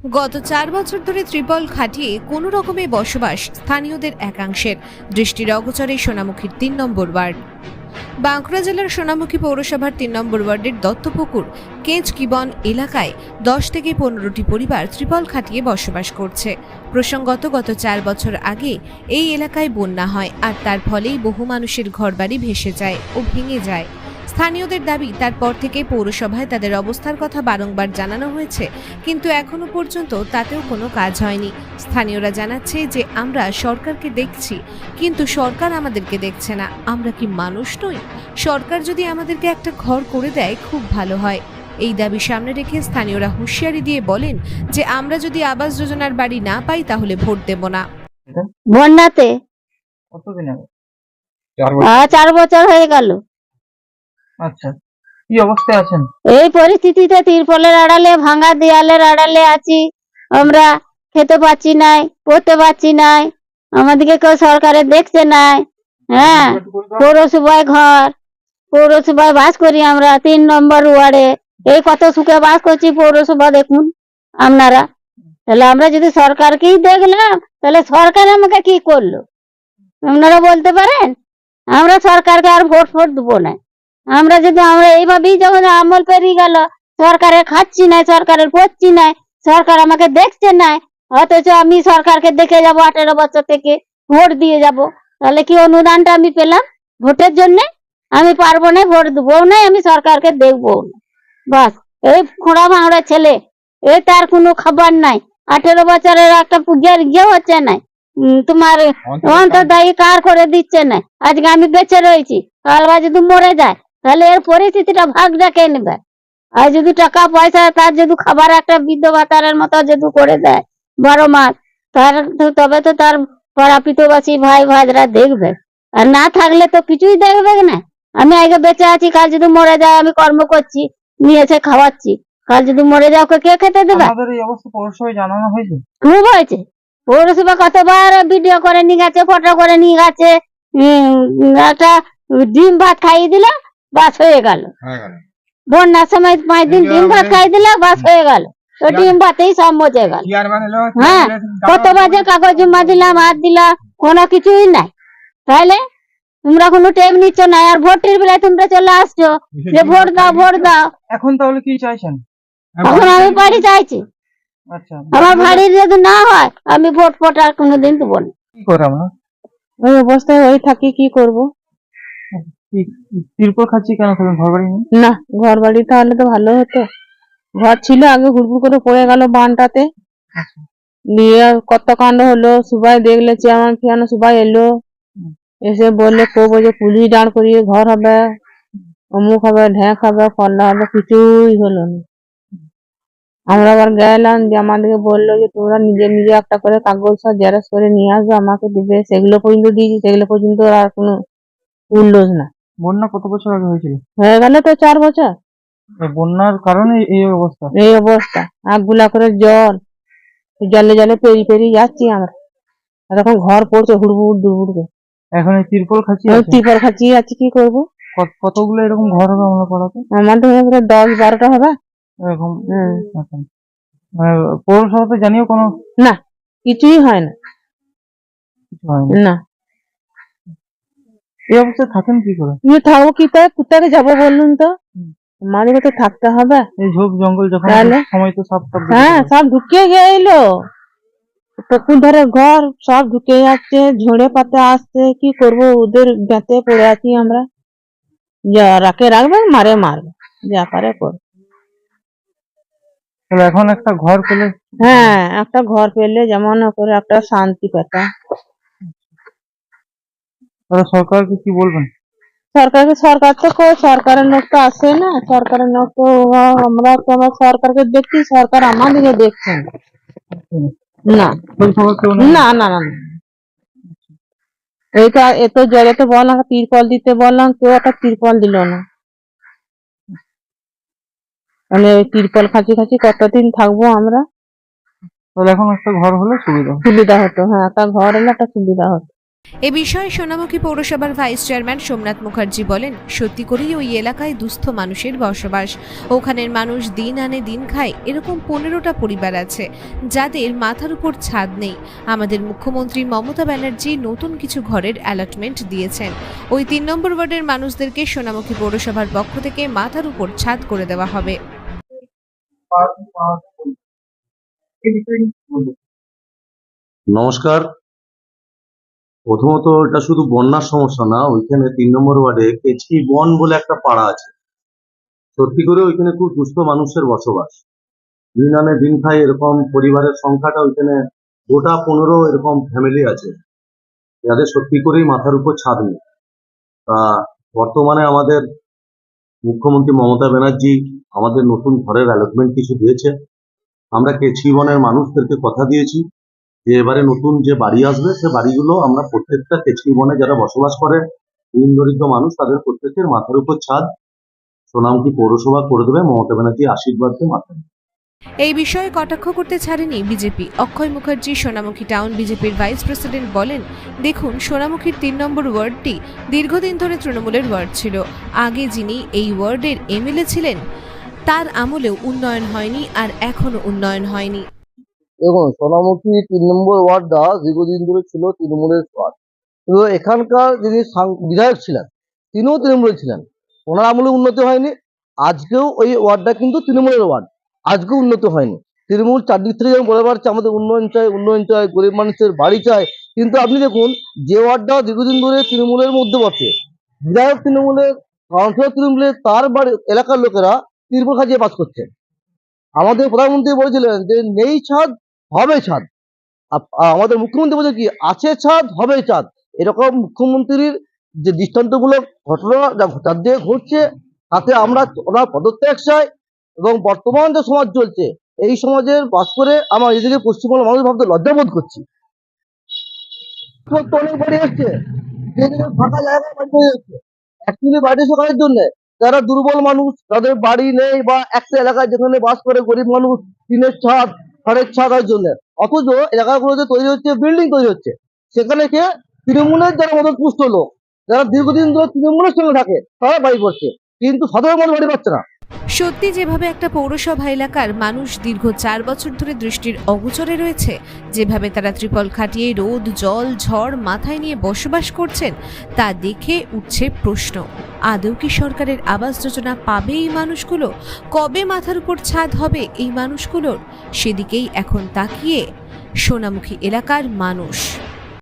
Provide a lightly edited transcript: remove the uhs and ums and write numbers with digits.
গত 4 বছর ধরে ত্রিপল খাটিয়ে কোনো রকমে বসবাস স্থানীয়দের একাংশের। দৃষ্টির অগোচরে সোনামুখীর 3 নম্বর ওয়ার্ড। বাঁকুড়া জেলার সোনামুখী পৌরসভার 3 নম্বর ওয়ার্ডের দত্তপুকুর কেঁচকিবন এলাকায় 10 থেকে 15টি পরিবার ত্রিপল খাটিয়ে বসবাস করছে। প্রসঙ্গত গত 4 বছর আগে এই এলাকায় বন্যা হয়, আর তার ফলেই বহু মানুষের ঘরবাড়ি ভেসে যায় ও ভেঙে যায়। স্থানীয়দের দাবি, তারপর থেকে পৌরসভায় তাদের অবস্থার কথা বারংবার জানানো হয়েছে, কিন্তু এখনো পর্যন্ত তাতেও কোনো কাজ হয়নি। স্থানীয়রা জানাচ্ছে যে আমরা সরকারকে দেখছি, কিন্তু সরকার আমাদেরকে দেখছে না। আমরা কি মানুষ নই? সরকার যদি আমাদেরকে একটা ঘর করে দেয় খুব ভালো হয়। এই দাবি সামনে রেখে স্থানীয়রা হুঁশিয়ারি দিয়ে বলেন যে আমরা যদি আবাস যোজনার বাড়ি না পাই তাহলে ভোট দেব না। বন্যাতে কতদিন আগে? 4 বছর হয়ে গেল। আচ্ছা, কি অবস্থায় আছেন? এই পরিস্থিতিতে তিরপলের আড়ালে, ভাঙা দেয়ালের আড়ালে আছি আমরা। খেতে পাচ্ছি নাই, পড়তে পাচ্ছি নাই, আমাদেরকে কেউ সরকারে দেখছে নাই। হ্যাঁ, পৌরসভায় ঘর, পৌরসভায় বাস করি আমরা 3 নম্বর ওয়ার্ডে। এই কত সুখে বাস করছি, পৌরসভা দেখুন আপনারা। তাহলে আমরা যদি সরকারকেই দেখলাম, তাহলে সরকার আমাকে কি করলো আপনারা বলতে পারেন? আমরা সরকারকে আর ভোট দেবো না। আমরা এইভাবেই যখন আমল পেরিয়ে গেল, সরকারের খাচ্ছি না, সরকারের পড়ছি না, সরকার আমাকে দেখছে না, অথচ আমি সরকারকে দেখে যাব 18 বছর থেকে ভোট দিয়ে যাব। তাহলে কি অনুদানটা আমি পেলাম ভোটের জন্য? আমি পারবো না, ভোট দেবো না, আমি সরকারকে দেখবো না। বাস, এই খোঁড়া ভাঙড়া ছেলে, এই তার কোনো খাবার নাই। 18 বছরের একটা ইয়ে হচ্ছে না, তোমার অন্তর্দায়ী কার করে দিচ্ছে না। আজকে আমি বেঁচে রয়েছি, কাল যদি মরে যায় তাহলে এর পরিস্থিতিটা ভাগটা কে নেবে? আর যদি টাকা পয়সা, তার যদি খাবার একটা বৃদ্ধ ভাতারের মতো যদি করে দেয় 12 মাস, তবে তো তার পাড়া পিতবাসী ভাই ভাইরা দেখবে। আর না থাকলে তো কিছুই দেখবে না। আমি আগে বেঁচে আছি, কাল যদি মরে যায়, আমি কর্ম করছি, নিয়ে এসে খাওয়াচ্ছি, কাল যদি মরে যাও কে খেতে দেবে? আমাদের এই অবস্থা পৌরসভায় জানানো হয়েছে? খুব হয়েছে। পৌরসভা কতবার ভিডিও করে নিয়ে গেছে, ফটো করে নিয়ে গেছে, একটা ডিম ভাত খাইয়ে দিল, বাস হয়ে গেল। বন্যার সময় 5 দিন ডিম ভাত খাইয়ে দিল, বাস হয়ে গেল। তো ডিম ভাতেই সব মজে গেল। হ্যাঁ, কতবার যে কাগজ জমা দিলাম, হাত দিলাম, কোনো কিছুই নাই। তাহলে তোমরা কোনো টেম নিচ্ছ না, আর ভোটের বেলায় তোমরা চলে আসছো যে ভোট দাও, ভোট দাও। এখন তাহলে কি চাইছেন? এখন আমি বাড়ি চাইছি। আচ্ছা, আমার বাড়ির যদি না হয়, আমি ভোট আর কোনোদিন দেবো না। কি করে আমরা? ওই অবস্থায় ওই থাকি, কি করব? তিরপল খাচ্ছি কেন? তুমি ঘর বাড়ি নেই? না, ঘর বাড়ি তাহলে তো ভালো হতো। ঘর ছিল, আগে হুড়হুড় করে পড়ে গেল বানটাতে। দিয়ে কত কাণ্ড হলো, সবাই দেখলে, চেয়ারম্যান ফিয়ানো সবাই এলো, এসে বললে কবো যে পুলিশ দাঁড় করিয়ে ঘর হবে, অমুক হবে, ঢেক হবে, ফল্লা হবে, কিছুই হলো না। আমরা আবার গেলাম, যে আমাদেরকে বললো যে তোমরা নিজে নিজে একটা করে কাগজ সব জেরক্স করে নিয়ে আসবে, আমাকে দিবে। সেগুলো পর্যন্ত দিয়েছি, সেগুলো পর্যন্ত আর কোনো উল্লোস না। বন্যা কত বছর আগে হয়েছিল? হয়ে গেল তো 4 বছর। এই বন্যার কারণে এই অবস্থা। এই অবস্থা, আগুলা করে জল, জলে জলে পেরিয়ে পেরিয়ে যাচ্ছি আমরা। আর এখন ঘর পড়ছে হুড়হুড় দুড়হুড় করে। এখন এই তিরপল খাচ্ছি ত্রিপল খাচ্ছি আছি, কি করবো? কতগুলো এরকম ঘর হবে আমরা পাড়াতে? আমাদের 10-12টা হবে এরকম। আচ্ছা, মানে পৌরসভাতে জানিও কোনো? না, কিছুই হয় না। কিছু হয় না। না, এই অবস্থায় থাকেন কি করে? তুমি থাকবো কি, তাই কোথায় যাবো বলুন তো? আমাদেরকে তো থাকতে হবে। এই ঝোপ জঙ্গল যখন সময় তো সব হ্যাঁ, সব ঢুকে গেল। পুকুর ধারে ঘর সব ঢুকে যাচ্ছে, ঝড়ে পাতে আসছে, কি করবো? ওদের গাতে পড়ে আছি আমরা। যা রাখে রাখবে, মারে মারবে, যা পারে করবে। তাহলে এখন একটা ঘর পেলে? হ্যাঁ, একটা ঘর পেলে যেমন করে একটা শান্তি পেতাম। তাহলে সরকারকে কি বলবেন? সরকার তো সরকারের লোক তো আসে না। সরকারের লোক তো আমরা তো আমার সরকারকে দেখছি, সরকার আমাদেরকে দেখছেন না। না না না, এইটা এত জলে তো বললাম তিরপল দিতে, বললাম কেউ একটা তিরপল দিল না। মানে ওই তিরপল খাঁচি খাঁচি কতদিন থাকবো আমরা? তাহলে এখন একটা ঘর হলে সুবিধা হতো। হ্যাঁ, একটা ঘর হলে একটা সুবিধা হতো। এ বিষয়ে সোনামুখী পৌরসভার ভাইস চেয়ারম্যান সোমনাথ মুখার্জি বলেন, সত্যি করেই ওই এলাকায় দুস্থ মানুষের বসবাস। ওখানের মানুষ দিন আনে দিন খায়। এরকম 15টা পরিবার আছে যাদের মাথার উপর ছাদ নেই। আমাদের মুখ্যমন্ত্রী মমতা ব্যানার্জি নতুন কিছু ঘরের অ্যালটমেন্ট দিয়েছেন। ওই 3 নম্বর ওয়ার্ডের মানুষদেরকে সোনামুখী পৌরসভার পক্ষ থেকে মাথার উপর ছাদ করে দেওয়া হবে। নমস্কার। প্রথমত, এটা শুধু বন্যার সমস্যা না, ওইখানে 3 নম্বর ওয়ার্ডে কেচকি বন বলে একটা পাড়া আছে। সত্যি করে ওইখানে খুব দুস্থ মানুষের বসবাস। দিন আনে দিন খায় এরকম পরিবারের সংখ্যাটা ওইখানে গোটা 15 এরকম ফ্যামিলি আছে যাদের সত্যি করেই মাথার উপর ছাদ নেই। তা বর্তমানে আমাদের মুখ্যমন্ত্রী মমতা ব্যানার্জি আমাদের নতুন ঘরের অ্যালটমেন্ট কিছু দিয়েছে। আমরা কেচকি বনের মানুষদেরকে কথা দিয়েছি যে এবারে নতুন যে বাড়ি আসবে সে বাড়িগুলো আমরা প্রত্যেকটা কেচকি বনে যারা বসবাস করে দিন দরিদ্র মানুষ তাদের প্রত্যেকের মাথার উপর ছাদ সোনামুখী পৌরসভা করে দেবে মমতা ব্যানার্জি আশীর্বাদকে মাথায়। এই বিষয়ে কটাক্ষ করতে ছাড়েনি বিজেপি। অক্ষয় মুখার্জি সোনামুখী টাউন বিজেপির ভাইস প্রেসিডেন্ট বলেন, দেখুন, সোনামুখীর 3 নম্বর ওয়ার্ডটি দীর্ঘদিন ধরে তৃণমূলের ওয়ার্ড ছিল। আগে যিনি এই ওয়ার্ডের এমএলএ ছিলেন তার আমলেও উন্নয়ন হয়নি, আর এখনো উন্নয়ন হয়নি। দেখুন, সোনামুখী 3 নম্বর ওয়ার্ডটা দীর্ঘদিন ধরে ছিল তৃণমূলের ওয়ার্ড, কিন্তু এখানকার যিনি বিধায়ক ছিলেন তিনিও তৃণমূলের ছিলেন। ওনার আমলে উন্নতি হয়নি। আজকেও ওই ওয়ার্ডটা কিন্তু তৃণমূলের ওয়ার্ড, আজকেও উন্নতি হয়নি। তৃণমূল চারদিক থেকে যেমন বলে বেড়াচ্ছে আমাদের উন্নয়ন চাই, উন্নয়ন চাই, গরিব মানুষের বাড়ি চাই, কিন্তু আপনি দেখুন যে ওয়ার্ডটা দীর্ঘদিন ধরে তৃণমূলের মধ্যে বসে, বিধায়ক তৃণমূলের, কাউন্সিলর তৃণমূলের, তার বাড়ি এলাকার লোকেরা তৃণমূল খাজিয়ে বাস করছে। আমাদের প্রধানমন্ত্রী বলেছিলেন যে নেই ছাদ হবে ছাদ, আমাদের মুখ্যমন্ত্রী বলছে কি আছে ছাদ হবে ছাদ। এরকম মুখ্যমন্ত্রীর যে দৃষ্টান্তগুলো ঘটনা যার দিয়ে ঘটছে তাতে আমরা ওনার পদত্যাগ চাই। এবং বর্তমান যে সমাজ চলছে এই সমাজের বাস করে আমার এদিকে পশ্চিমবঙ্গের মানুষ ভাবতে লজ্জাবোধ করছি। অনেক বাড়ি এসছে, যেদিকে ফাঁকা জায়গা বাড়ি হয়ে যাচ্ছে অ্যাকচুয়ালি বাড়ি সরকারের জন্য। যারা দুর্বল মানুষ, তাদের বাড়ি নেই, বা একটা এলাকায় যেখানে বাস করে গরিব মানুষ, টিনের ছাদ, খড়ের ছাদের জন্য, অথচ এলাকাগুলোতে তৈরি হচ্ছে বিল্ডিং তৈরি হচ্ছে, সেখানে কে তৃণমূলের যারা মদতপুষ্ট লোক, যারা দীর্ঘদিন ধরে তৃণমূলের সঙ্গে থাকে তারা বাড়ি করছে, কিন্তু সাধারণ মানুষ বাড়ি পাচ্ছে না। সত্যি যেভাবে একটা পৌরসভা এলাকার মানুষ দীর্ঘ 4 বছর ধরে দৃষ্টির অগোচরে রয়েছে, যেভাবে তারা ত্রিপল খাটিয়ে রোদ জল ঝড় মাথায় নিয়ে বসবাস করছেন, তা দেখে উঠছে প্রশ্ন, আদৌ কি সরকারের আবাস যোজনা পাবে এই মানুষগুলো? কবে মাথার উপর ছাদ হবে এই মানুষগুলোর? সেদিকেই এখন তাকিয়ে সোনামুখী এলাকার মানুষ।